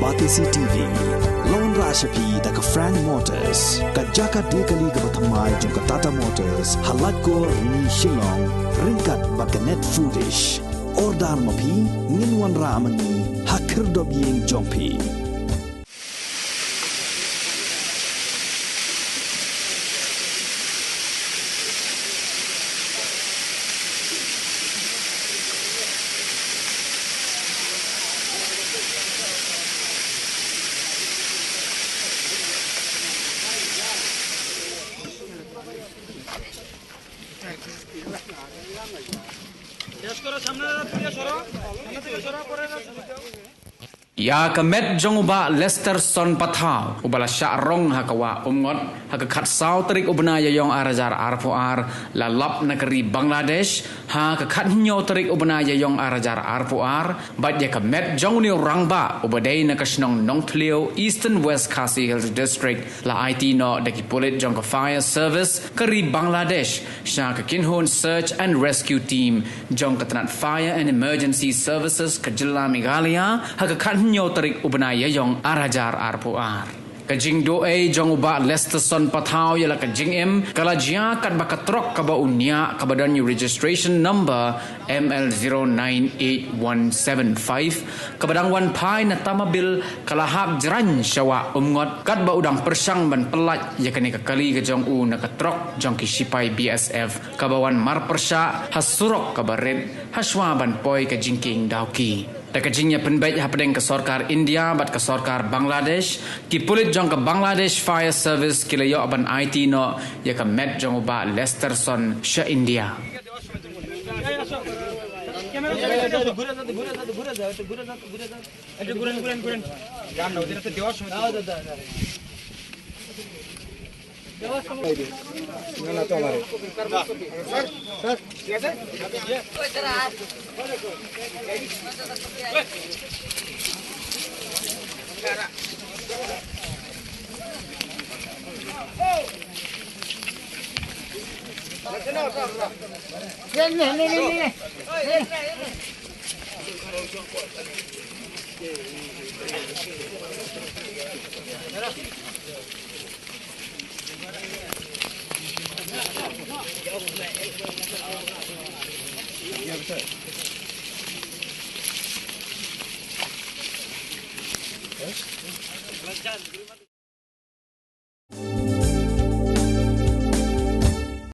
Batisi TV, Lone Rashapi da ka Frank Motors, ka Jaka Dekali ka Bathamai jong ka Tata Motors, Halatko ni Shillong, Ringkat ba ka Net Foodish, Ordar Mapi, Ninwan Ramani, Hakirdob Ying Jongpi. Ya kemet jong uba Lester Son Pathau ubala syarong hakawa umngot hakakat sau terik ubna yayong arajar arpuar la lap negeri Bangladesh hakakat nyo terik ubna yayong arajar arpuar bat ya kemet jong ni rangba ubadai nakasnong Nongthleo Eastern West Khasi Hills District la IT no deki pulit jong ka fire service keri Bangladesh sya ka kinhun search and rescue team jong katanat fire and emergency services ka Jilla Meghalaya hakakat nyo terik ubnaya yong arajar arpuar. Kajing doe jong uba Lester Son Pathau yala kajing em kalajia kat bakatrok kaba unya kabadan registration number ML098175 kabadang wan pai na tamabil kalahap jeran syawa umngot kat ba udang persang ban pelat yakani kakali ke jong u nakatrok jong kisipai BSF kabawan mar persya hasurok kabaret haswa ban poi kajing king dauki. Takajingnya penbaik hapadeng ke Sarkar India bat ke Sarkar Bangladesh ki pulit jong ke Bangladesh Fire Service kilayo aban IT no ya ke met jong uba Lester Son sya India.